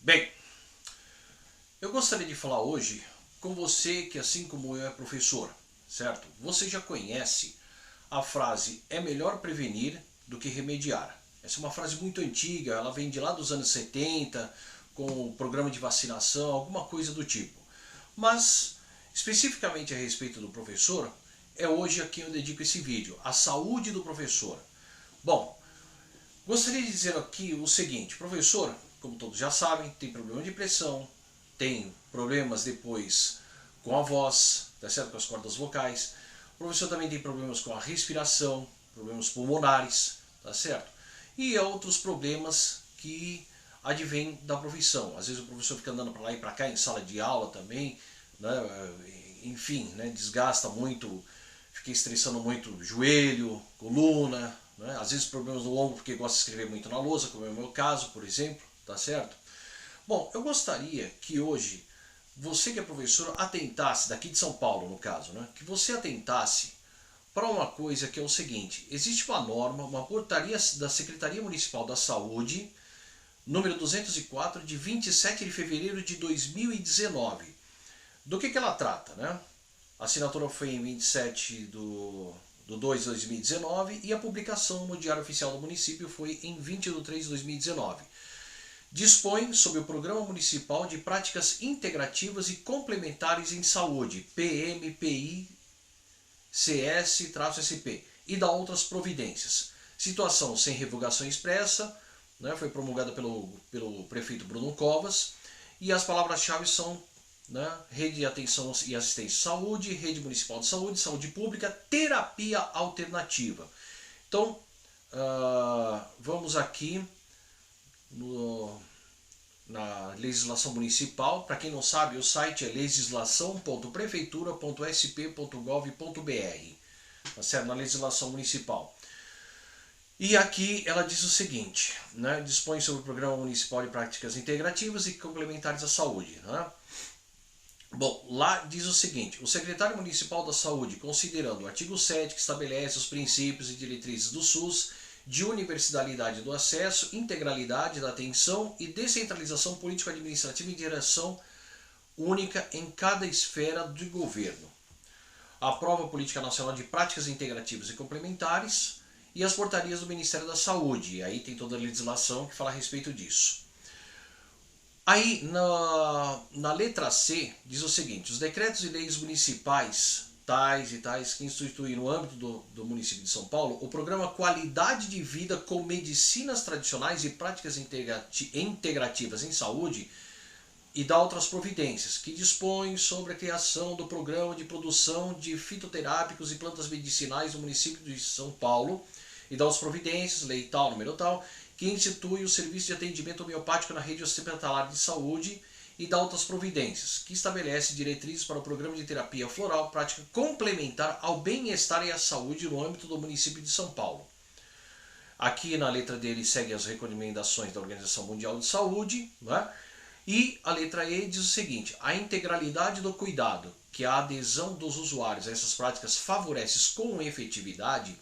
Bem, eu gostaria de falar hoje com você que, assim como eu, é professor, certo? Você já conhece a frase "é melhor prevenir do que remediar". Essa é uma frase muito antiga, ela vem de lá dos anos 70, com o programa de vacinação, alguma coisa do tipo. Mas, especificamente a respeito do professor, é hoje a quem eu dedico esse vídeo, a saúde do professor. Bom, gostaria de dizer aqui o seguinte: o professor, como todos já sabem, tem problema de pressão, tem problemas depois com a voz, tá certo? Com as cordas vocais. O professor também tem problemas com a respiração, problemas pulmonares, tá certo? E outros problemas que advêm da profissão. Às vezes o professor fica andando para lá e para cá em sala de aula também, né? Enfim, né? Desgasta muito, fica estressando muito o joelho, coluna, né? Às vezes problemas no ombro porque gosta de escrever muito na lousa, como é o meu caso, por exemplo, tá certo? Bom, eu gostaria que hoje você que é professor atentasse, daqui de São Paulo no caso, né? Que você atentasse para uma coisa que é o seguinte: existe uma norma, uma portaria da Secretaria Municipal da Saúde, número 204, de 27 de fevereiro de 2019. Do que ela trata, né? A assinatura foi em 27 do 2 de 2019 e a publicação no Diário Oficial do Município foi em 20 de 3 de 2019. Dispõe sobre o Programa Municipal de Práticas Integrativas e Complementares em Saúde, PMPI-CS-SP, e dá outras providências. Situação sem revogação expressa, né, foi promulgada pelo prefeito Bruno Covas, e as palavras-chave são, né, Rede de Atenção e Assistência à Saúde, Rede Municipal de Saúde, Saúde Pública, Terapia Alternativa. Então, vamos aqui na legislação municipal. Para quem não sabe, o site é legislação.prefeitura.sp.gov.br, tá certo? Na legislação municipal. E aqui ela diz o seguinte, né? Dispõe sobre o Programa Municipal de Práticas Integrativas e Complementares à Saúde, né? Bom, lá diz o seguinte: o secretário municipal da Saúde, considerando o artigo 7, que estabelece os princípios e diretrizes do SUS, de universalidade do acesso, integralidade da atenção e descentralização político-administrativa e direção única em cada esfera do governo. Aprova a Política Nacional de Práticas Integrativas e Complementares e as portarias do Ministério da Saúde. E aí tem toda a legislação que fala a respeito disso. Aí, na letra C, diz o seguinte: os decretos e leis municipais tais e tais que instituem no âmbito do município de São Paulo o programa Qualidade de Vida com Medicinas Tradicionais e Práticas Integrativas em Saúde e dá outras providências, que dispõem sobre a criação do programa de produção de fitoterápicos e plantas medicinais no município de São Paulo e dá as providências, lei tal, número tal, que institui o serviço de atendimento homeopático na rede hospitalar de saúde e dá outras providências, que estabelece diretrizes para o programa de terapia floral, prática complementar ao bem-estar e à saúde no âmbito do município de São Paulo. Aqui na letra dele segue as recomendações da Organização Mundial de Saúde, né? E a letra E diz o seguinte: a integralidade do cuidado, que a adesão dos usuários a essas práticas favorece com efetividade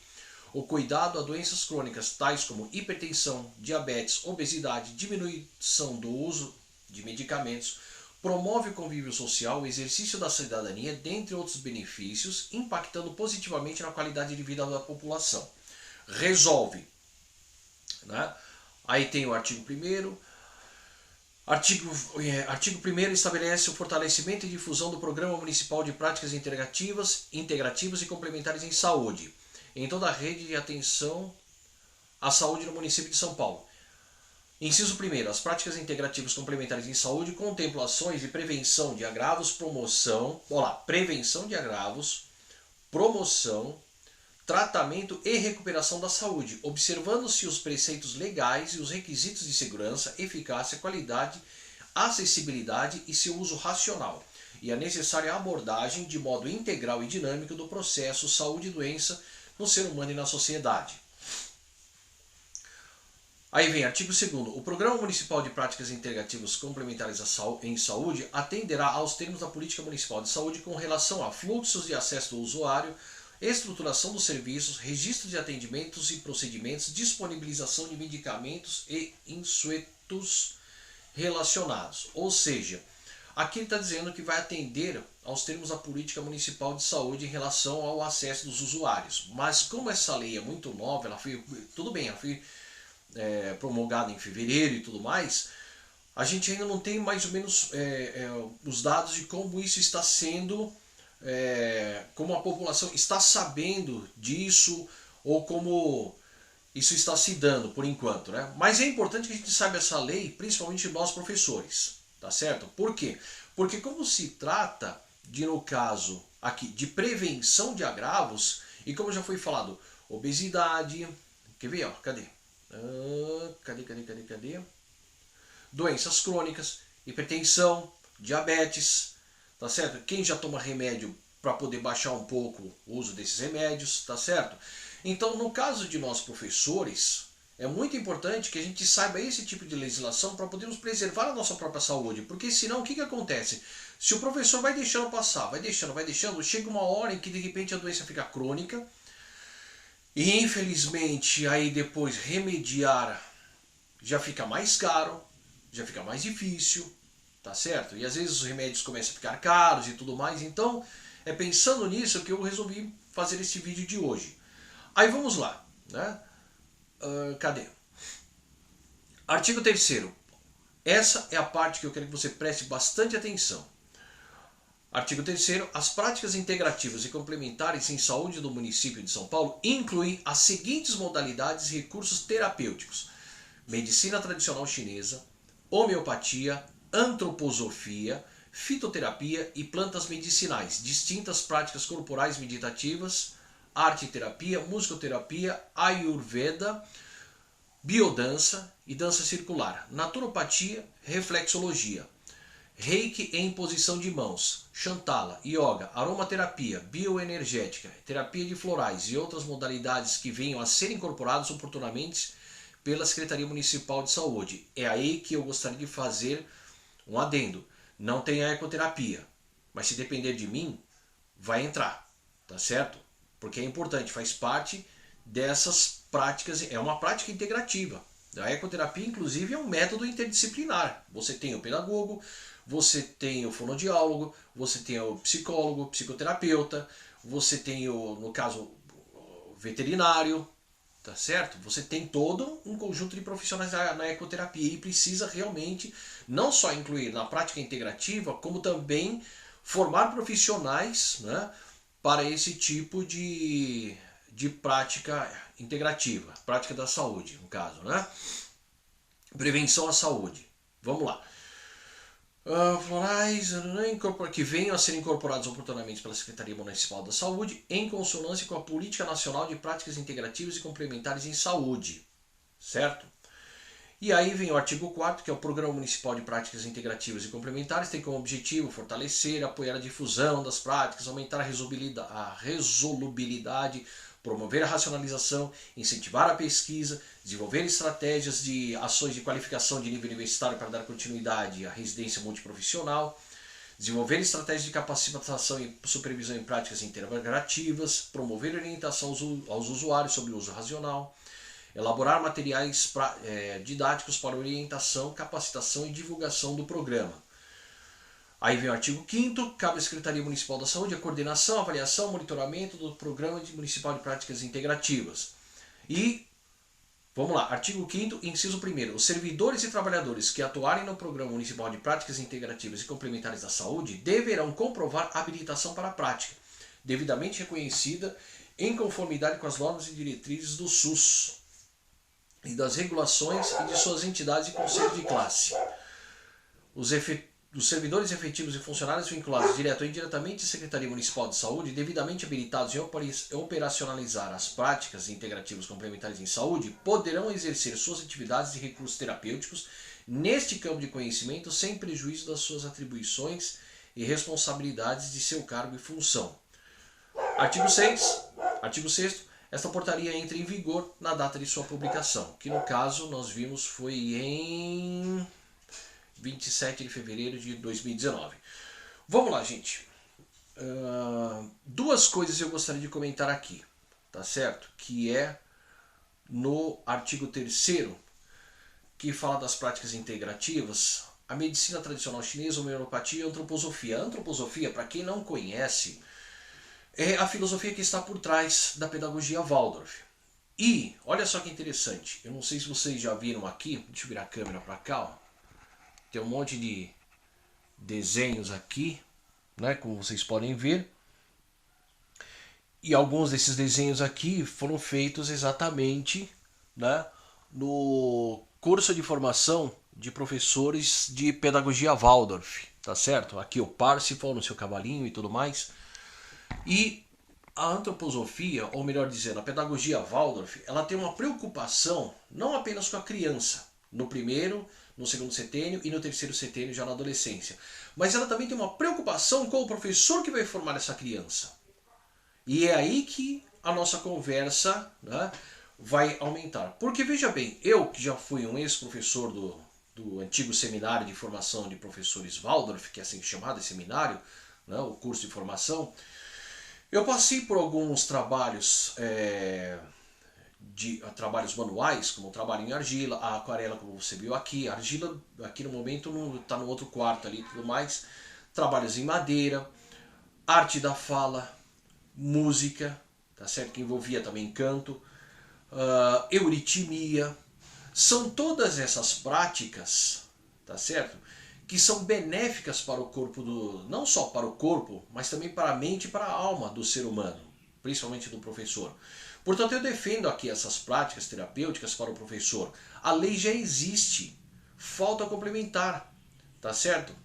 o cuidado a doenças crônicas tais como hipertensão, diabetes, obesidade, diminuição do uso de medicamentos, promove o convívio social, o exercício da cidadania, dentre outros benefícios, impactando positivamente na qualidade de vida da população. Resolve, né? Aí tem o artigo 1º. Artigo 1º estabelece o fortalecimento e difusão do Programa Municipal de Práticas Integrativas e Complementares em Saúde em toda a rede de atenção à saúde no município de São Paulo. Inciso 1º. As práticas integrativas complementares em saúde contemplam ações de prevenção de agravos, prevenção de agravos, promoção, tratamento e recuperação da saúde, observando-se os preceitos legais e os requisitos de segurança, eficácia, qualidade, acessibilidade e seu uso racional, e a necessária abordagem de modo integral e dinâmico do processo saúde e doença no ser humano e na sociedade. Aí vem artigo 2º. O Programa Municipal de Práticas Integrativas Complementares em Saúde atenderá aos termos da Política Municipal de Saúde com relação a fluxos de acesso do usuário, estruturação dos serviços, registro de atendimentos e procedimentos, disponibilização de medicamentos e insuetos relacionados. Ou seja, aqui ele está dizendo que vai atender aos termos da política municipal de saúde em relação ao acesso dos usuários. Mas como essa lei é muito nova, ela foi, tudo bem, ela foi promulgada em fevereiro e tudo mais, a gente ainda não tem mais ou menos os dados de como isso está sendo, como a população está sabendo disso, ou como isso está se dando por enquanto, né? Mas é importante que a gente saiba essa lei, principalmente nós professores, tá certo? Por quê? Porque como se trata de, no caso aqui, de prevenção de agravos, e como já foi falado, obesidade, quer ver, ó, cadê? Cadê? Doenças crônicas, hipertensão, diabetes, tá certo? Quem já toma remédio para poder baixar um pouco o uso desses remédios, tá certo? Então, no caso de nós professores, é muito importante que a gente saiba esse tipo de legislação para podermos preservar a nossa própria saúde, porque senão o que acontece? Se o professor vai deixando passar, vai deixando, chega uma hora em que de repente a doença fica crônica, e infelizmente aí depois remediar já fica mais caro, já fica mais difícil, tá certo? E às vezes os remédios começam a ficar caros e tudo mais, então é pensando nisso que eu resolvi fazer esse vídeo de hoje. Aí vamos lá, né? Cadê? Artigo 3º. Essa é a parte que eu quero que você preste bastante atenção. Artigo 3º. As práticas integrativas e complementares em saúde do município de São Paulo incluem as seguintes modalidades e recursos terapêuticos: medicina tradicional chinesa, homeopatia, antroposofia, fitoterapia e plantas medicinais, distintas práticas corporais meditativas, arte-terapia, musicoterapia, ayurveda, biodança e dança circular, naturopatia, reflexologia, reiki em posição de mãos, Shantala, yoga, aromaterapia, bioenergética, terapia de florais e outras modalidades que venham a ser incorporadas oportunamente pela Secretaria Municipal de Saúde. É aí que eu gostaria de fazer um adendo. Não tem a ecoterapia, mas se depender de mim, vai entrar, tá certo? Porque é importante, faz parte dessas práticas, é uma prática integrativa. A ecoterapia, inclusive, é um método interdisciplinar. Você tem o pedagogo, você tem o fonoaudiólogo, você tem o psicólogo, psicoterapeuta, você tem o, no caso, o veterinário, tá certo? Você tem todo um conjunto de profissionais na ecoterapia e precisa realmente não só incluir na prática integrativa, como também formar profissionais, né, para esse tipo de prática integrativa, prática da saúde, no caso, né? Prevenção à saúde. Vamos lá. Florais que venham a ser incorporados oportunamente pela Secretaria Municipal da Saúde em consonância com a Política Nacional de Práticas Integrativas e Complementares em Saúde, certo? E aí vem o artigo 4º, que é o Programa Municipal de Práticas Integrativas e Complementares, tem como objetivo fortalecer, apoiar a difusão das práticas, aumentar a resolubilidade, promover a racionalização, incentivar a pesquisa, desenvolver estratégias de ações de qualificação de nível universitário para dar continuidade à residência multiprofissional, desenvolver estratégias de capacitação e supervisão em práticas integrativas, promover orientação aos usuários sobre o uso racional, elaborar materiais didáticos para orientação, capacitação e divulgação do programa. Aí vem o artigo 5º, cabe à Secretaria Municipal da Saúde a coordenação, avaliação, monitoramento do Programa Municipal de Práticas Integrativas. E, vamos lá, artigo 5º, inciso 1º, os servidores e trabalhadores que atuarem no Programa Municipal de Práticas Integrativas e Complementares da Saúde deverão comprovar habilitação para a prática, devidamente reconhecida em conformidade com as normas e diretrizes do SUS e das regulações e de suas entidades e conselhos de classe. Os servidores efetivos e funcionários vinculados direto ou indiretamente à Secretaria Municipal de Saúde, devidamente habilitados em operacionalizar as práticas integrativas complementares em saúde, poderão exercer suas atividades e recursos terapêuticos neste campo de conhecimento sem prejuízo das suas atribuições e responsabilidades de seu cargo e função. Artigo 6º. Esta portaria entra em vigor na data de sua publicação, que no caso nós vimos foi em 27 de fevereiro de 2019. Vamos lá, gente. Duas coisas eu gostaria de comentar aqui, tá certo? Que é no artigo 3º, que fala das práticas integrativas, a medicina tradicional chinesa, a homeopatia e a antroposofia. A antroposofia, para quem não conhece, é a filosofia que está por trás da pedagogia Waldorf. E, olha só que interessante, eu não sei se vocês já viram aqui, deixa eu virar a câmera para cá, ó. Tem um monte de desenhos aqui, né, como vocês podem ver. E alguns desses desenhos aqui foram feitos exatamente, né, no curso de formação de professores de pedagogia Waldorf, tá certo? Aqui o Parsifal no seu cavalinho e tudo mais. E a antroposofia, ou melhor dizendo, a pedagogia Waldorf, ela tem uma preocupação não apenas com a criança, no primeiro, no segundo setênio e no terceiro setênio já na adolescência, mas ela também tem uma preocupação com o professor que vai formar essa criança. E é aí que a nossa conversa, né, vai aumentar. Porque veja bem, eu que já fui um ex-professor do antigo seminário de formação de professores Waldorf, que é assim chamado seminário, né, o curso de formação, eu passei por alguns trabalhos, trabalhos manuais, como o trabalho em argila, a aquarela, como você viu aqui, a argila aqui no momento está no outro quarto ali e tudo mais, trabalhos em madeira, arte da fala, música, tá certo? Que envolvia também canto, euritmia, são todas essas práticas, tá certo? Que são benéficas para o corpo não só para o corpo, mas também para a mente e para a alma do ser humano, principalmente do professor. Portanto, eu defendo aqui essas práticas terapêuticas para o professor. A lei já existe, falta complementar, tá certo?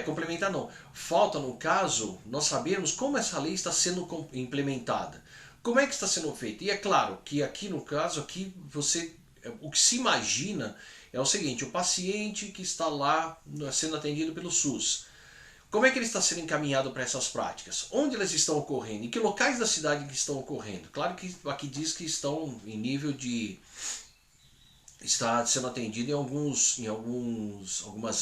Complementar não, falta no caso nós sabermos como essa lei está sendo implementada, como é que está sendo feita. E é claro que aqui no caso, o que se imagina é o seguinte: o paciente que está lá sendo atendido pelo SUS, como é que ele está sendo encaminhado para essas práticas? Onde elas estão ocorrendo? Em que locais da cidade que estão ocorrendo? Claro que aqui diz que estão em nível de... está sendo atendido em algumas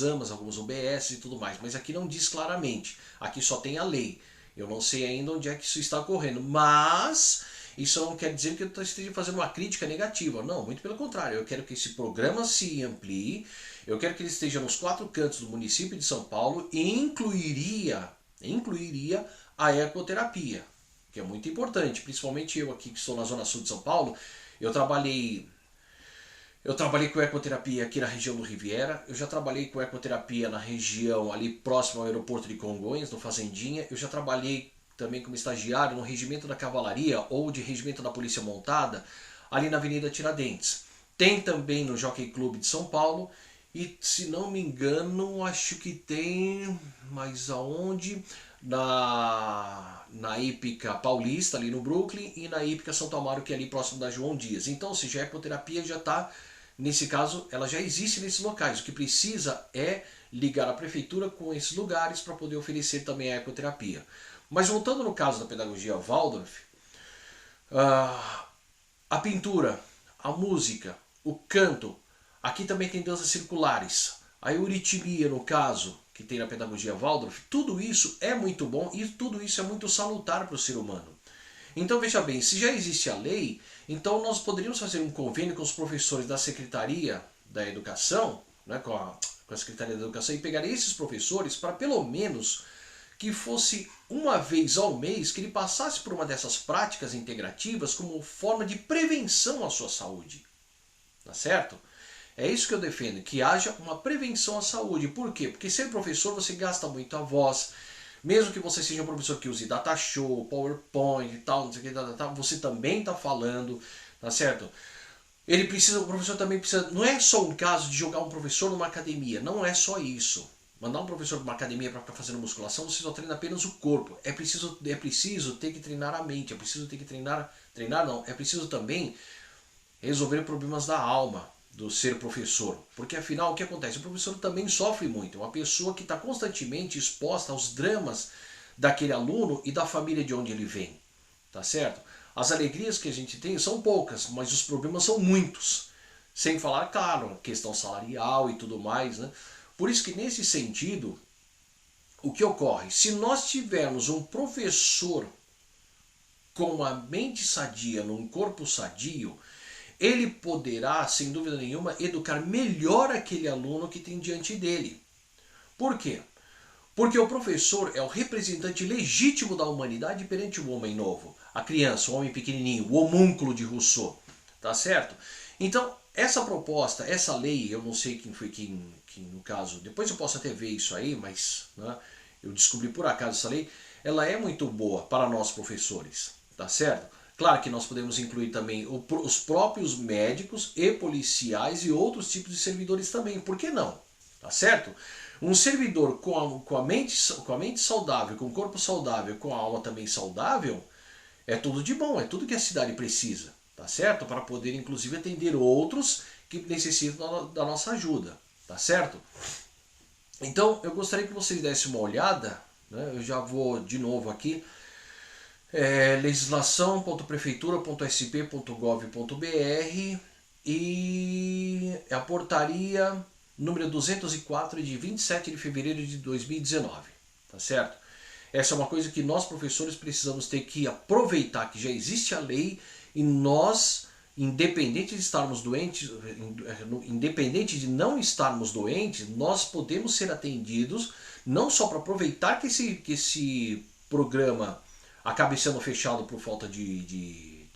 AMAs, alguns UBS e tudo mais, mas aqui não diz claramente. Aqui só tem a lei. Eu não sei ainda onde é que isso está ocorrendo, mas isso não quer dizer que eu esteja fazendo uma crítica negativa. Não, muito pelo contrário. Eu quero que esse programa se amplie, eu quero que ele esteja nos 4 cantos do município de São Paulo e incluiria a ecoterapia, que é muito importante. Principalmente eu aqui que estou na zona sul de São Paulo, eu trabalhei com ecoterapia aqui na região do Riviera, eu já trabalhei com ecoterapia na região ali próximo ao aeroporto de Congonhas, no Fazendinha, eu já trabalhei também como estagiário no regimento da cavalaria ou de regimento da polícia montada, ali na Avenida Tiradentes. Tem também no Jockey Club de São Paulo e, se não me engano, acho que tem, mas aonde? Na Hípica Paulista, ali no Brooklyn, e na Hípica Santo Amaro, que é ali próximo da João Dias. Então, ou seja, a ecoterapia já está... Nesse caso, ela já existe nesses locais. O que precisa é ligar a prefeitura com esses lugares para poder oferecer também a ecoterapia. Mas voltando no caso da pedagogia Waldorf, a pintura, a música, o canto, aqui também tem danças circulares, a euritmia no caso, que tem na pedagogia Waldorf, tudo isso é muito bom e tudo isso é muito salutar para o ser humano. Então veja bem, se já existe a lei, então nós poderíamos fazer um convênio com os professores da Secretaria da Educação, né, com a Secretaria da Educação, e pegar esses professores para pelo menos que fosse uma vez ao mês que ele passasse por uma dessas práticas integrativas como forma de prevenção à sua saúde. Tá certo? É isso que eu defendo, que haja uma prevenção à saúde. Por quê? Porque ser professor você gasta muito a voz. Mesmo que você seja um professor que use data show, PowerPoint e tal, não sei o que, você também está falando, tá certo? O professor também precisa, não é só um caso de jogar um professor numa academia, não é só isso. Mandar um professor para uma academia para ficar fazendo musculação, você só treina apenas o corpo. É preciso ter que treinar a mente, é preciso ter que é preciso também resolver problemas da alma do ser professor. Porque afinal, o que acontece? O professor também sofre muito. É uma pessoa que está constantemente exposta aos dramas daquele aluno e da família de onde ele vem. Tá certo? As alegrias que a gente tem são poucas, mas os problemas são muitos. Sem falar, claro, questão salarial e tudo mais, né? Por isso que nesse sentido, o que ocorre? Se nós tivermos um professor com a mente sadia, num corpo sadio, ele poderá, sem dúvida nenhuma, educar melhor aquele aluno que tem diante dele. Por quê? Porque o professor é o representante legítimo da humanidade perante o homem novo, a criança, o homem pequenininho, o homúnculo de Rousseau, tá certo? Então, essa proposta, essa lei, eu não sei quem foi quem no caso, depois eu posso até ver isso aí, mas né, eu descobri por acaso essa lei, ela é muito boa para nós professores, tá certo? Claro que nós podemos incluir também os próprios médicos e policiais e outros tipos de servidores também, por que não? Tá certo? Um servidor com a mente saudável, com o corpo saudável, com a alma também saudável, é tudo de bom, é tudo que a cidade precisa, tá certo? Para poder inclusive atender outros que necessitam da nossa ajuda, tá certo? Então eu gostaria que vocês dessem uma olhada, né? Eu já vou de novo aqui, legislação.prefeitura.sp.gov.br e a portaria número 204 de 27 de fevereiro de 2019, tá certo? Essa é uma coisa que nós professores precisamos ter que aproveitar, que já existe a lei e nós, independente de estarmos doentes, independente de não estarmos doentes, nós podemos ser atendidos, não só para aproveitar que esse programa acabe sendo fechado por falta de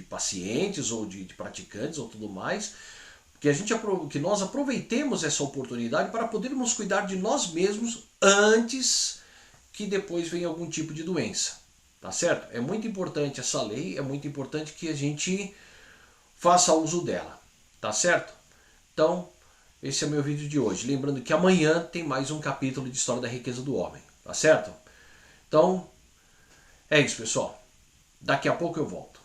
pacientes ou de praticantes ou tudo mais, que nós aproveitemos essa oportunidade para podermos cuidar de nós mesmos antes que depois venha algum tipo de doença, tá certo? É muito importante essa lei, é muito importante que a gente faça uso dela, tá certo? Então, esse é meu vídeo de hoje. Lembrando que amanhã tem mais um capítulo de História da Riqueza do Homem, tá certo? Então, é isso, pessoal. Daqui a pouco eu volto.